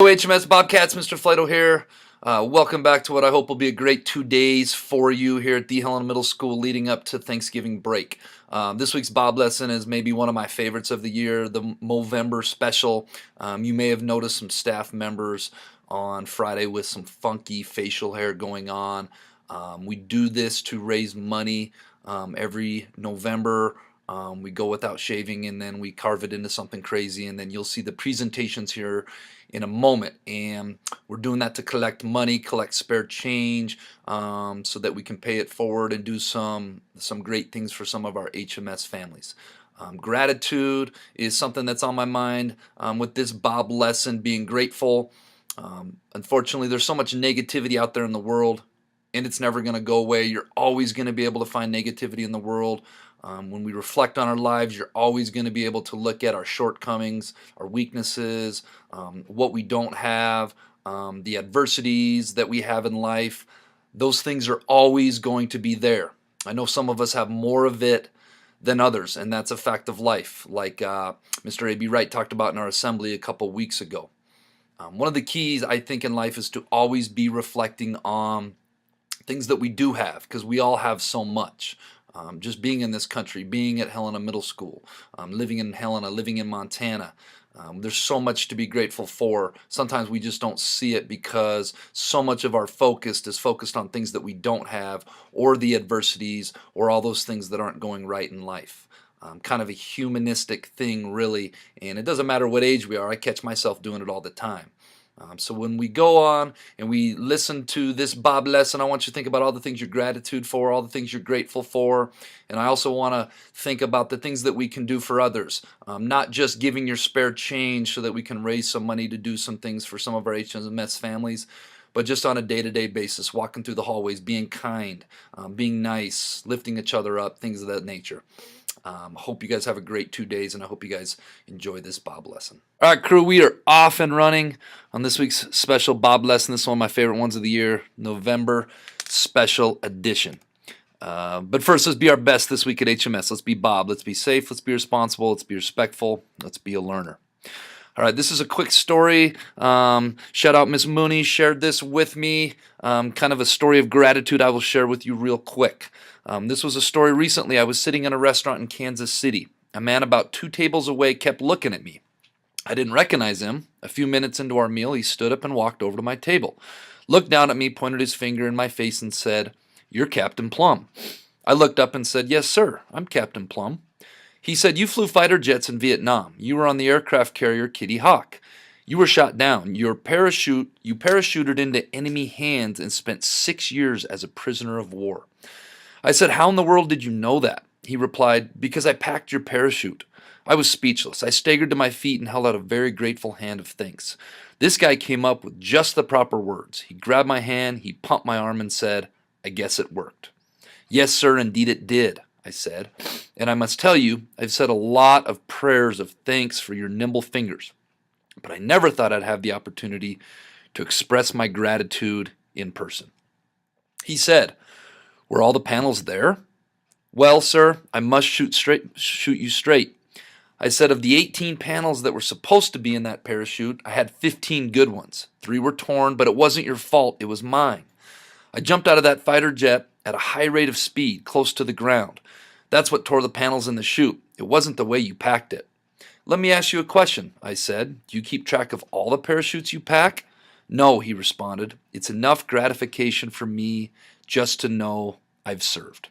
HMS Bobcats, Mr. Flighto here. Welcome back to what I hope will be a great 2 days for you here at the Helena Middle School leading up to Thanksgiving break. This week's Bob lesson is maybe one of my favorites of the year, the Movember Special. You may have noticed some staff members on Friday with some funky facial hair going on. We do this to raise money every November. We go without shaving and then we carve it into something crazy, and then you'll see the presentations here in a moment. And we're doing that to collect money, collect spare change, so that we can pay it forward and do some great things for some of our HMS families. Gratitude is something that's on my mind with this Bob lesson, being grateful. Unfortunately, there's so much negativity out there in the world, and it's never going to go away. You're always going to be able to find negativity in the world. When we reflect on our lives, you're always going to be able to look at our shortcomings, our weaknesses, what we don't have, the adversities that we have in life. Those things are always going to be there. I know some of us have more of it than others, and that's a fact of life, like Mr. A.B. Wright talked about in our assembly a couple weeks ago. One of the keys, I think, in life is to always be reflecting on things that we do have, because we all have so much. Just being in this country, being at Helena Middle School, living in Helena, living in Montana. There's so much to be grateful for. Sometimes we just don't see it because so much of our focus is focused on things that we don't have, or the adversities, or all those things that aren't going right in life. Kind of a humanistic thing, really, and it doesn't matter what age we are. I catch myself doing it all the time. So when we go on and we listen to this Bob lesson, I want you to think about all the things you're gratitude for, all the things you're grateful for, and I also want to think about the things that we can do for others. Not just giving your spare change so that we can raise some money to do some things for some of our HMS families, but just on a day-to-day basis, walking through the hallways, being kind, being nice, lifting each other up, things of that nature. Hope you guys have a great 2 days, and I hope you guys enjoy this Bob lesson. All right, crew, we are off and running on this week's special Bob lesson. This is one of my favorite ones of the year, November Special Edition. But first, let's be our best this week at HMS. Let's be Bob. Let's be safe. Let's be responsible. Let's be respectful. Let's be a learner. All right, this is a quick story. Shout out Miss Mooney, shared this with me. Kind of a story of gratitude I will share with you real quick. This was a story recently. I was sitting in a restaurant in Kansas City. A man about 2 tables away kept looking at me. I didn't recognize him. A few minutes into our meal, he stood up and walked over to my table, looked down at me, pointed his finger in my face, and said, "You're Captain Plum." I looked up and said, "Yes, sir, I'm Captain Plum." He said, "You flew fighter jets in Vietnam. You were on the aircraft carrier Kitty Hawk. You were shot down. You parachuted into enemy hands and spent 6 years as a prisoner of war." I said, "How in the world did you know that?" He replied, "Because I packed your parachute." I was speechless. I staggered to my feet and held out a very grateful hand of thanks. This guy came up with just the proper words. He grabbed my hand, he pumped my arm and said, "I guess it worked." "Yes, sir, indeed it did," I said. "And I must tell you, I've said a lot of prayers of thanks for your nimble fingers, but I never thought I'd have the opportunity to express my gratitude in person." He said, "Were all the panels there?" "Well, sir, I must shoot you straight." I said, "Of the 18 panels that were supposed to be in that parachute, I had 15 good ones. 3 were torn, but it wasn't your fault, it was mine. I jumped out of that fighter jet at a high rate of speed, close to the ground. That's what tore the panels in the chute. It wasn't the way you packed it." "Let me ask you a question," I said. "Do you keep track of all the parachutes you pack?" "No," he responded. "It's enough gratification for me just to know I've served."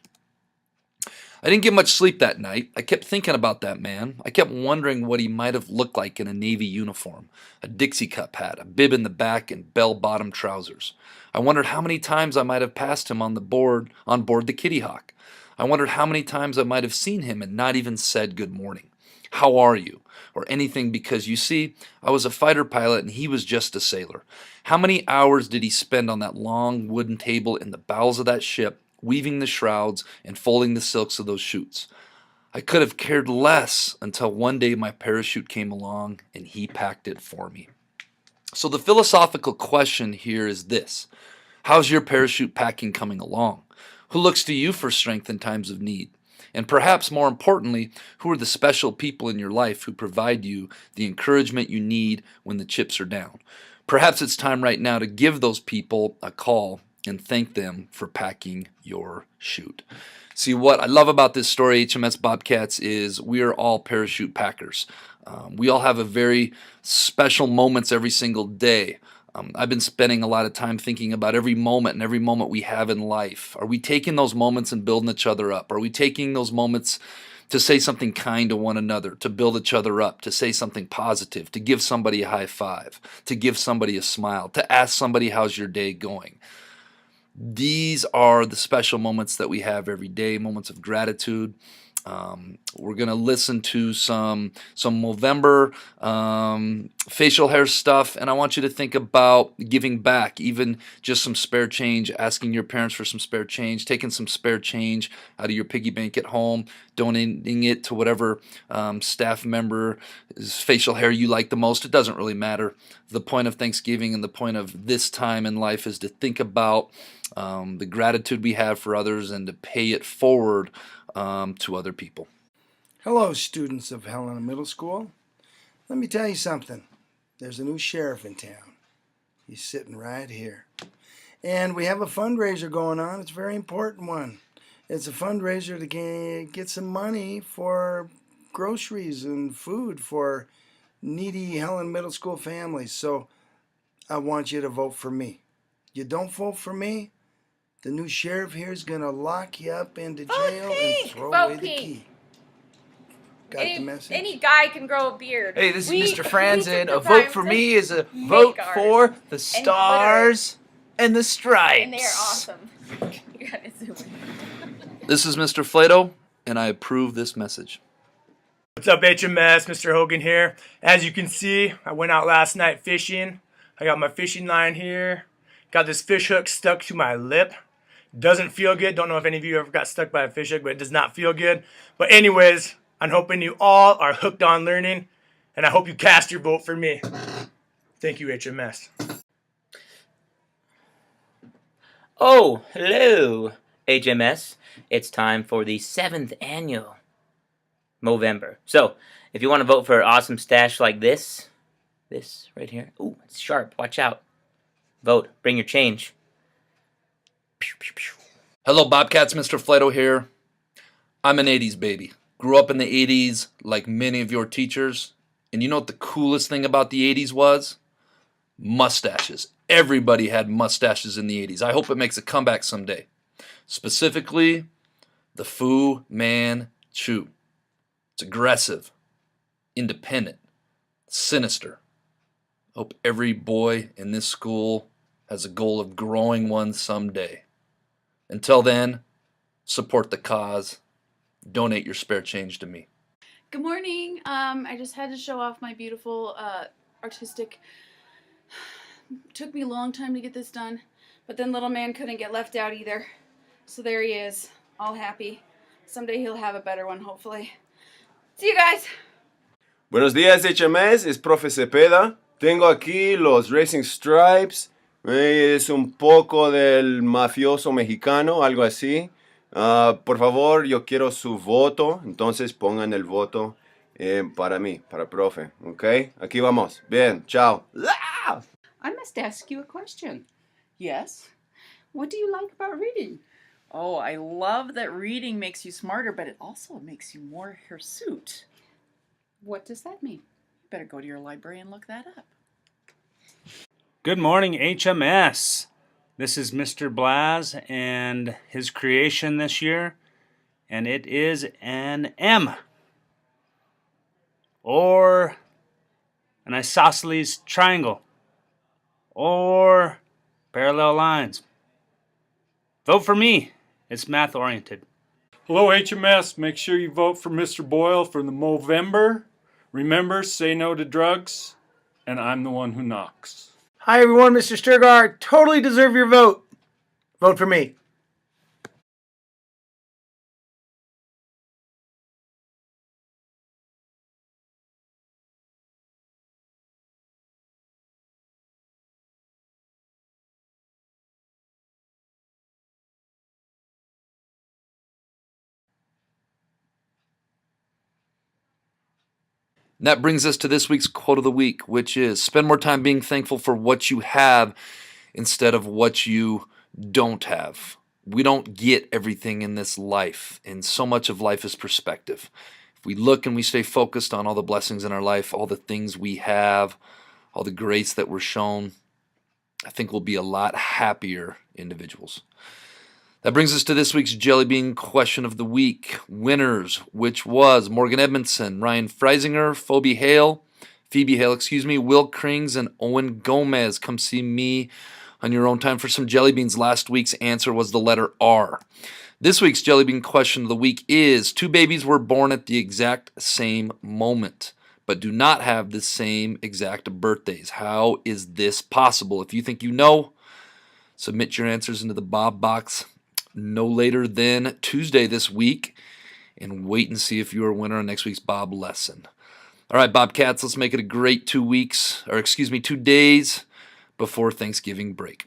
I didn't get much sleep that night. I kept thinking about that man. I kept wondering what he might have looked like in a Navy uniform, a Dixie cup hat, a bib in the back, and bell-bottom trousers. I wondered how many times I might have passed him on board the Kitty Hawk. I wondered how many times I might have seen him and not even said good morning, "How are you?" or anything, because you see, I was a fighter pilot and he was just a sailor. How many hours did he spend on that long wooden table in the bowels of that ship, weaving the shrouds and folding the silks of those chutes? I could have cared less until one day my parachute came along and he packed it for me. So the philosophical question here is this: how's your parachute packing coming along? Who looks to you for strength in times of need? And perhaps more importantly, who are the special people in your life who provide you the encouragement you need when the chips are down? Perhaps it's time right now to give those people a call and thank them for packing your chute. See, what I love about this story, HMS Bobcats, is we are all parachute packers. We all have a very special moments every single day. I've been spending a lot of time thinking about every moment and every moment we have in life. Are we taking those moments and building each other up? Are we taking those moments to say something kind to one another, to build each other up, to say something positive, to give somebody a high five, to give somebody a smile, to ask somebody, how's your day going? These are the special moments that we have every day, moments of gratitude. We're going to listen to some Movember facial hair stuff, and I want you to think about giving back, even just some spare change, asking your parents for some spare change, taking some spare change out of your piggy bank at home, donating it to whatever staff member's facial hair you like the most. It doesn't really matter. The point of Thanksgiving and the point of this time in life is to think about the gratitude we have for others and to pay it forward to other people. Hello, students of Helena Middle School. Let me tell you something. There's a new sheriff in town. He's sitting right here. And we have a fundraiser going on. It's a very important one. It's a fundraiser to get some money for groceries and food for needy Helena Middle School families. So I want you to vote for me. You don't vote for me, the new sheriff here is going to lock you up into jail and throw away the key. Got the message? Any guy can grow a beard. Hey, this is Mr. Franzen. A vote for me is a vote for the stars and the stripes. And they're awesome. You gotta zoom in. This is Mr. Flato, and I approve this message. What's up, HMS? Mr. Hogan here. As you can see, I went out last night fishing. I got my fishing line here. Got this fish hook stuck to my lip. Doesn't feel good. Don't know if any of you ever got stuck by a fish hook, but it does not feel good. But anyways, I'm hoping you all are hooked on learning, and I hope you cast your vote for me. Thank you, HMS. Oh, hello, HMS. It's time for the 7th annual Movember. So, if you want to vote for an awesome stash like this right here. Ooh, it's sharp. Watch out. Vote. Bring your change. Pew, pew, pew. Hello, Bobcats. Mr. Flato here. I'm an 80s baby. Grew up in the 80s like many of your teachers. And you know what the coolest thing about the 80s was? Mustaches. Everybody had mustaches in the 80s. I hope it makes a comeback someday. Specifically, the Fu Manchu. It's aggressive, independent, sinister. I hope every boy in this school has a goal of growing one someday. Until then, support the cause. Donate your spare change to me. Good morning. I just had to show off my beautiful artistic. Took me a long time to get this done, but then little man couldn't get left out either. So there he is, all happy. Someday he'll have a better one, hopefully. See you guys. Buenos días, HMS. Es Profe Cepeda. Tengo aquí los Racing Stripes. Es un poco del mafioso mexicano, algo así. Por favor, yo quiero su voto. Entonces pongan el voto para mí, para profe. ¿Ok? Aquí vamos. Bien, chao. I must ask you a question. Yes? What do you like about reading? Oh, I love that reading makes you smarter, but it also makes you more hirsute. What does that mean? You better go to your library and look that up. Good morning, HMS. This is Mr. Blaz and his creation this year, and it is an M, or an isosceles triangle, or parallel lines. Vote for me. It's math-oriented. Hello, HMS. Make sure you vote for Mr. Boyle for the Movember. Remember, say no to drugs, and I'm the one who knocks. Hi, everyone. Mr. Sturgar. Totally deserve your vote. Vote for me. And that brings us to this week's quote of the week, which is, spend more time being thankful for what you have instead of what you don't have. We don't get everything in this life, and so much of life is perspective. If we look and we stay focused on all the blessings in our life, all the things we have, all the grace that we're shown, I think we'll be a lot happier individuals. That brings us to this week's JellyBean question of the week. Winners, which was Morgan Edmondson, Ryan Freisinger, Phoebe Hale, Will Krings, and Owen Gomez. Come see me on your own time for some JellyBeans. Last week's answer was the letter R. This week's JellyBean question of the week is, two babies were born at the exact same moment, but do not have the same exact birthdays. How is this possible? If you think you know, submit your answers into the Bob box no later than Tuesday this week, and wait and see if you're a winner on next week's Bob lesson. All right, Bobcats, let's make it a great 2 days before Thanksgiving break.